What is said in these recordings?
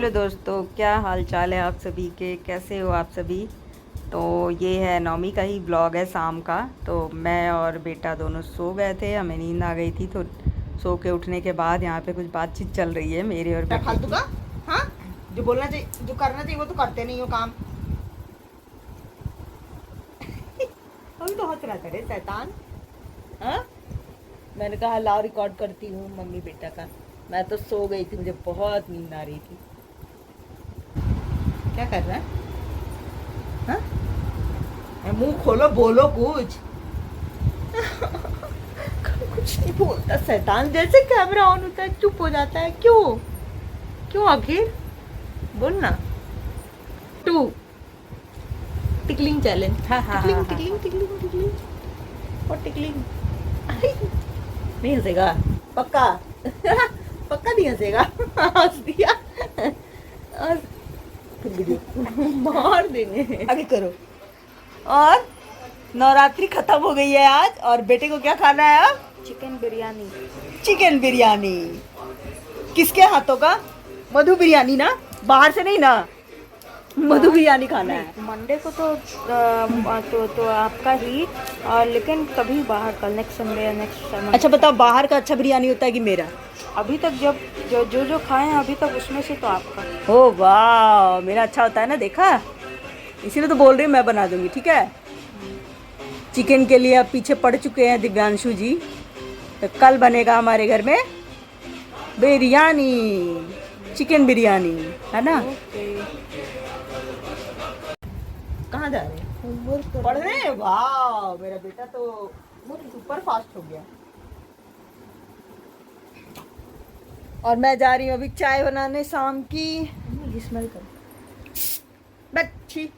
Hello दोस्तों, क्या हाल चाल है आप सभी के? कैसे हो आप सभी? तो ये है नौमी का ही ब्लॉग है शाम का। तो मैं और बेटा दोनों सो गए थे, हमें नींद आ गई थी। तो सो के उठने के बाद यहाँ पे कुछ बातचीत चल रही है मेरे और बेटे फालतू की। का। हाँ, जो बोलना चाहिए, जो करना चाहिए वो तो करते नहीं हो काम। अभी तो हंस रहा था रे शैतान। हाँ, मैंने कहा लाओ रिकॉर्ड करती हूँ मम्मी बेटा का। मैं तो सो गई थी, मुझे बहुत नींद आ रही थी। क्या कर रहा है? हाँ? मुंह खोलो, बोलो कुछ। कुछ नहीं बोलता शैतान। जैसे कैमरा ऑन होता है चुप हो जाता है। क्यों क्यों आखिर? बोल ना। टू tickling challenge. Tickling tickling tickling tickling और टिकलिंग। नहीं हंसेगा पक्का? पक्का नहीं हंसेगा? हंस दिया। फिर वीडियो मार देंगे। आगे करो। और नवरात्रि खत्म हो गई है आज, और बेटे को क्या खाना है अब? चिकन बिरयानी। चिकन बिरयानी। किसके हाथों का? मधु बिरयानी ना, बाहर से नहीं ना। मधु बिरयानी खाना है। मंडे को तो आपका ही। और लेकिन कभी बाहर का नेक्स्ट संडे, नेक्स्ट संडे। अच्छा बताओ, बाहर का अच्छा बिरयानी होता है कि मेरा? अभी तक जब जो खाए हैं अभी तक, उसमें से तो आपका। ओ वाह, मेरा अच्छा होता है ना, देखा? इसीलिए तो बोल रही हूँ मैं बना दूंगी, ठीक है। चिकन के लिए अब पीछे पड़ चुके हैं दिव्यांशु जी। तो कल बनेगा हमारे घर में बिरयानी, चिकन बिरयानी, है ना। ओके। कहाँ जा रहे हैं? पढ़ रहे हैं। वाह, मेरा बेटा तो सुपर फास्ट हो गया। और मैं जा रही हूँ अभी चाय बनाने शाम की। ये स्मेल कर बच्ची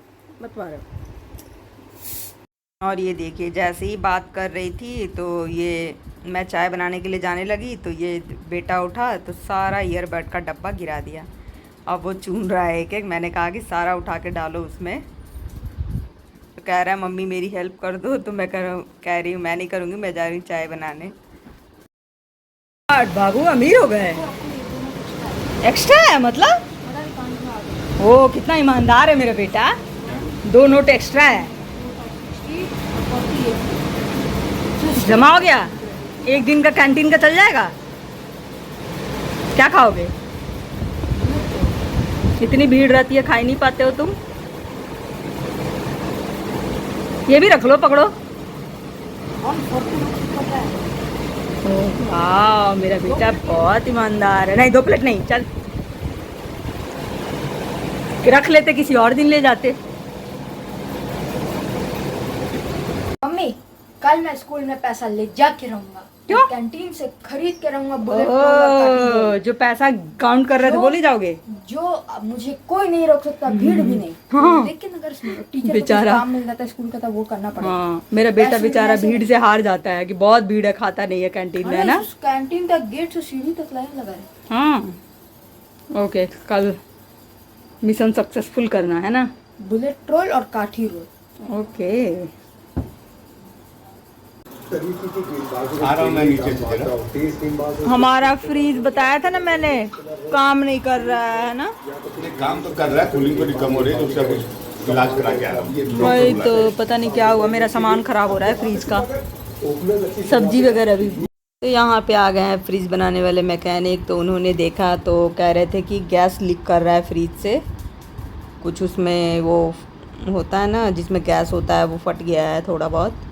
मत मारो। और ये देखिए, जैसे ही बात कर रही थी तो ये मैं चाय बनाने के लिए जाने लगी, तो ये बेटा उठा तो सारा ईयरबड का डब्बा गिरा दिया। अब वो चून रहा है एक एक। मैंने कहा कि सारा उठा के डालो उसमें। तो कह रहा है मम्मी मेरी हेल्प कर दो। तो मैं कह रही हूँ मैं नहीं करूँगी, मैं जा रही हूँ चाय बनाने। बाबू अमीर हो गए। एक्स्ट्रा है मतलब? ओ कितना ईमानदार है मेरा बेटा। 2 नोट एक्स्ट्रा है। जमा हो गया। एक दिन का कैंटीन का चल जाएगा। क्या खाओगे? इतनी भीड़ रहती है, खा ही नहीं पाते हो तुम। ये भी रख लो, पकड़ो। वाह, मेरा बेटा बहुत ईमानदार है। नहीं, 2 प्लेट नहीं, चल रख लेते, किसी और दिन ले जाते। मम्मी, कल मैं स्कूल में पैसा ले जाके रहूंगा। क्यों? कैंटीन से खरीद के रहूंगा। बुलेट ट्रोल और काठी रोल। जो पैसा काउंट कर रहे थे वो ले जाओगे? जो मुझे कोई नहीं रोक सकता, भीड़ भी नहीं। हाँ। लेकिन अगर टीचर को बेचारा। कुछ काम मिल जाता है स्कूल का, तो वो करना पड़ेगा। हाँ, मेरा बेटा पैसे बेचारा वैसे- भीड़ से हार जाता है कि बहुत भीड़ है, खाता नहीं है कैंटीन में, है ना। उस कैंटीन तक गेट से सीढ़ी तक लाइन लगा है। हाँ ओके, कल मिशन सक्सेसफुल करना है ना। बुलेट ट्रोल और काठी रोल। ओके। आ रहा हूँ मैं नीचे से जरा। हमारा फ्रीज बताया था ना मैंने, काम नहीं कर रहा है ना। ये काम तो कर रहा है, कूलिंग थोड़ी कम हो रही है, तो उसका कुछ इलाज करा के आ रहा हूँ। वही तो, पता नहीं क्या हुआ, मेरा सामान खराब हो रहा है फ्रीज का, सब्जी वगैरह भी। तो यहाँ पे आ गए हैं फ्रीज बनाने वाले मैकेनिक। तो उन्होंने देखा तो कह रहे थे कि गैस लीक कर रहा है फ्रीज से। कुछ उसमें वो होता है ना, जिसमें गैस होता है, वो फट गया है थोड़ा बहुत,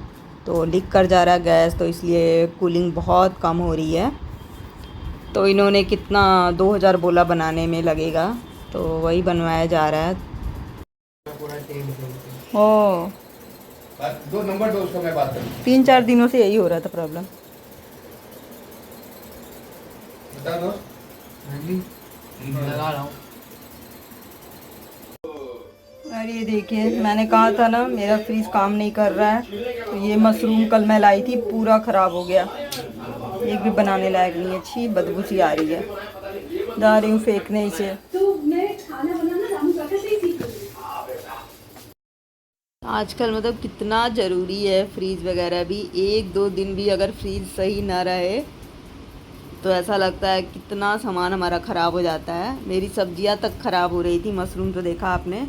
तो लीक कर जा रहा है गैस। तो इसलिए कूलिंग बहुत कम हो रही है। तो इन्होंने कितना 2000 बोला बनाने में लगेगा, तो वही बनवाया जा रहा है। ओ 2 नंबर 2 उसका मैं बात करूँ। 3-4 दिनों से यही हो रहा था प्रॉब्लम। बता दो। लगा रहा हूँ। अरे ये देखिए, मैंने कहा था ना मेरा फ्रीज काम नहीं कर रहा है। तो ये मशरूम कल मैं लाई थी, पूरा ख़राब हो गया, एक भी बनाने लायक नहीं है। अच्छी बदबू सी आ रही है, जा रही हूँ फेंकने इसे। आजकल मतलब कितना ज़रूरी है फ्रीज वगैरह भी। 1-2 दिन भी अगर फ्रीज सही ना रहे तो ऐसा लगता है कितना सामान हमारा ख़राब हो जाता है। मेरी सब्जियां तक ख़राब हो रही थी, मशरूम तो देखा आपने,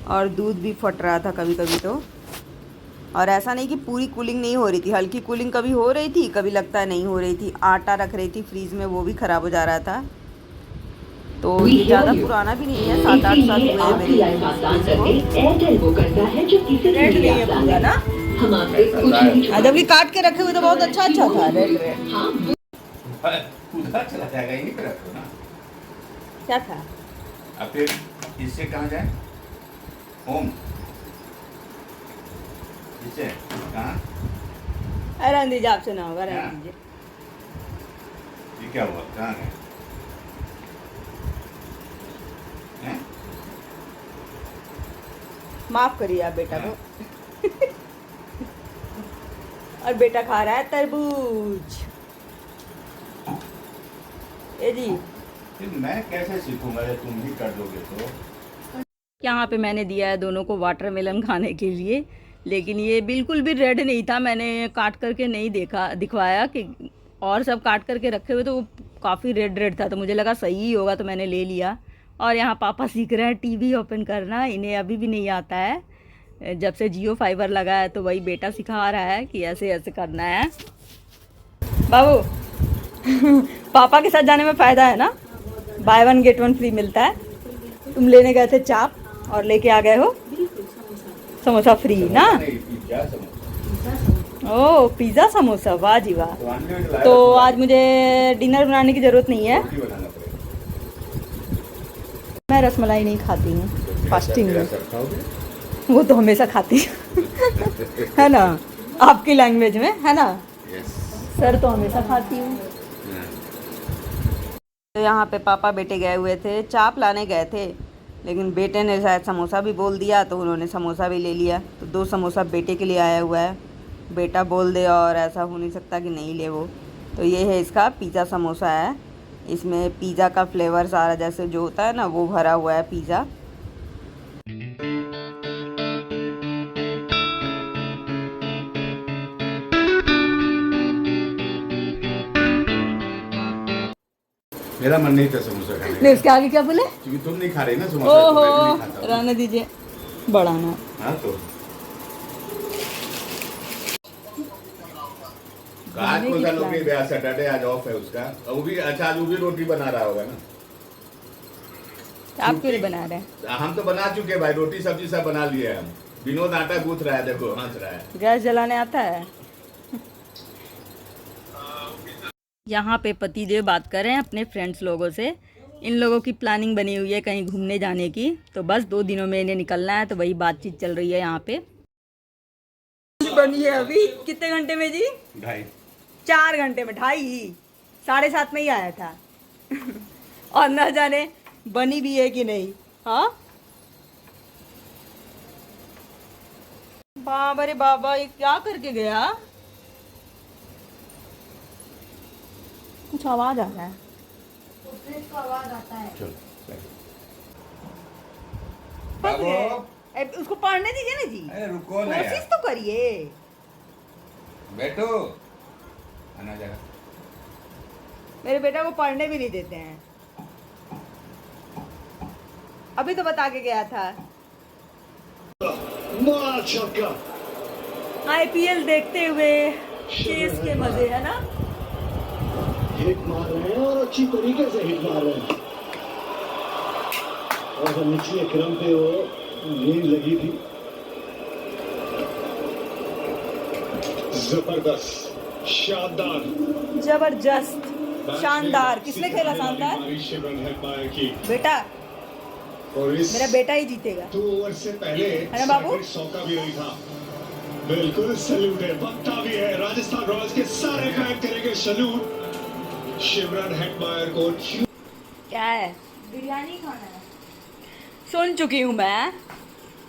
और दूध भी फट रहा था कभी कभी तो। और ऐसा नहीं कि पूरी कूलिंग नहीं हो रही थी, हल्की कूलिंग कभी हो रही थी, कभी लगता है नहीं हो रही थी। आटा रख रही थी फ्रीज़ में, वो भी ख़राब हो जा रहा था। तो ये ज़्यादा पुराना भी नहीं है, 7-8 साल हुए हैं मेरे रेड नहीं है पूरा ना। जबकि काट के रखे हुए तो बहुत अच्छा अच्छा था रेड रेड। उधर चला जाएगा, यहीं पे रखो ना। क्या था? अब फिर इससे कहाँ जाए? होम इससे कहाँ? रहने दीजिए, आपसे ना होगा, रहने दीजिए। ये क्या हुआ? कहाँ है? हैं? माफ करिए आप बेटा को। और बेटा खा रहा है तरबूज। ए जी, फिर मैं कैसे सीखूंगा जब तुम ही कर दोगे तो? यहाँ पे मैंने दिया है दोनों को वाटरमेलन खाने के लिए, लेकिन ये बिल्कुल भी रेड नहीं था। मैंने काट करके नहीं देखा, दिखवाया कि, और सब काट करके रखे हुए तो वो काफ़ी रेड रेड था, तो मुझे लगा सही ही होगा तो मैंने ले लिया। और यहाँ पापा सीख रहे हैं टीवी ओपन करना, इन्हें अभी भी नहीं आता है। जब से जियो फाइबर लगा है तो वही बेटा सिखा रहा है कि ऐसे ऐसे करना है। बाबू पापा के साथ जाने में फ़ायदा है ना, बाय 1 गेट 1 फ्री मिलता है। तुम लेने गए थे चाप और लेके आ गए हो समोसा फ्री ना। नहीं, पिज्जा समोसा। ओह पिज़्ज़ा समोसा, वाह जी वाह। तो अनलिमिटेड लाया तो था। आज मुझे डिनर बनाने की ज़रूरत नहीं है। रोटी बनाना पड़ेगा। मैं रसमलाई नहीं खाती हूँ फास्टिंग मेरा में, सब खाओगे? वो तो हमेशा खाती हूँ। है ना, आपकी लैंग्वेज में है ना। यस। सर तो हमेशा खाती हूँ। तो यहाँ पे पापा बेटे गए हुए थे, चाप लाने गए थे, लेकिन बेटे ने शायद समोसा भी बोल दिया तो उन्होंने समोसा भी ले लिया। तो 2 समोसा बेटे के लिए आया हुआ है। बेटा बोल दे और ऐसा हो नहीं सकता कि नहीं ले वो। तो ये है इसका पिज़्ज़ा समोसा है, इसमें पिज़्ज़ा का फ्लेवर सारा जैसे जो होता है ना वो भरा हुआ है पिज़्ज़ा। मेरा मन नहीं था समोसा खाने नहीं, का, उसके आगे क्या बोले? क्योंकि तुम नहीं खा रही ना समोसा, तो मैं भी नहीं खाता ओहो, हूँ। रहने दीजिए, बड़ा ना। हाँ तो आज कौन सा लोग सैटरडे आज ऑफ है उसका, और वो भी अच्छा आज वो भी रोटी बना रहा होगा ना। आप क्यों नहीं बना रहे हैं? हम तो बना चुके भाई, रोटी सब्जी सब बना लिए हम। विनोद आटा गूंथ रहा है, देखो हंस रहा है। गैस जलाने आता है। यहाँ पे पतिदेव बात कर रहे हैं अपने फ्रेंड्स लोगों से। इन लोगों की प्लानिंग बनी हुई है कहीं घूमने जाने की, तो बस 2 दिनों में इन्हें निकलना है, तो वही बातचीत चल रही है यहाँ पे। बनी है अभी कितने घंटे में जी? 2.5 4 घंटे में, 2.5 7:30 में ही आया था। और न जाने बनी भी है कि नहीं। हाँ बाबा रे बाबा, ये क्या करके गया? कुछ आवाज आ रहा है। फ्रिज का आवाज आता है। चलो फंस गए। उसको पढ़ने दीजिए ना जी, अरे रुको ना कोशिश यार, तो करिए। बैठो आना जरा। मेरे बेटा को पढ़ने भी नहीं देते हैं। अभी तो बता के गया था। IPL देखते हुए चेस के मजे है ना। हिट मार रहे हैं और अच्छी तरीके से हिट मार रहे हैं, और निचले क्रम पे वो नींद लगी थी। जबरदस्त, शानदार, जबरदस्त, शानदार। किसने खेला शानदार? बेटा, और इस मेरा बेटा ही जीतेगा। 2 ओवर से पहले है ना बाबू? 100 का भी नहीं था। बिल्कुल सैल्यूट है, बनता भी है। राजस्थान रॉयल्स के सारे फैन करेंगे सैल्यूट शिमरन हेटमायर को। क्या है? बिरयानी खाना है। सुन चुकी हूँ मैं,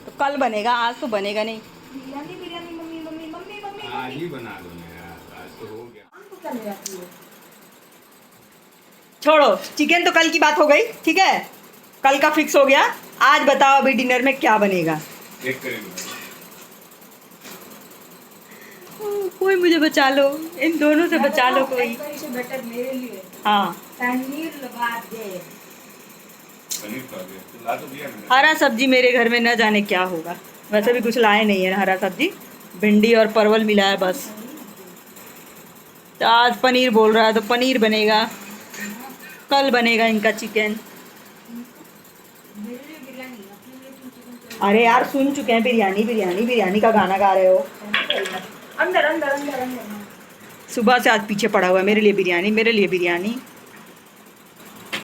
तो कल बनेगा, आज तो बनेगा नहीं। Biryani biryani mummy mummy mummy mummy आज ही बना दो मेरा, आज तो हो गया। हमको क्या ले जाती है? छोड़ो, चिकन तो कल की बात हो गई, ठीक है, कल का फिक्स हो गया। आज बताओ अभी डिनर में क्या बनेगा? देख करेंगे। कोई मुझे बचा लो, इन दोनों से बचा लो कोई। से बेटर मेरे लिए हाँ, पनीर लगा दे। पनीर खा गया तो ला तो दिया मैंने। हरा सब्जी मेरे घर में न जाने क्या होगा। वैसे भी कुछ लाए नहीं है ना हरा सब्जी, भिंडी और परवल मिला है बस। तो आज पनीर बोल रहा है तो पनीर बनेगा, कल बनेगा इनका चिकन। अरे यार सुन चुके हैं, बिरयानी बिरयानी बिरयानी का गाना गा रहे हो। अंदर अंदर अंदर अंदर। सुबह से आज पीछे पड़ा हुआ है, मेरे लिए बिरयानी मेरे लिए बिरयानी।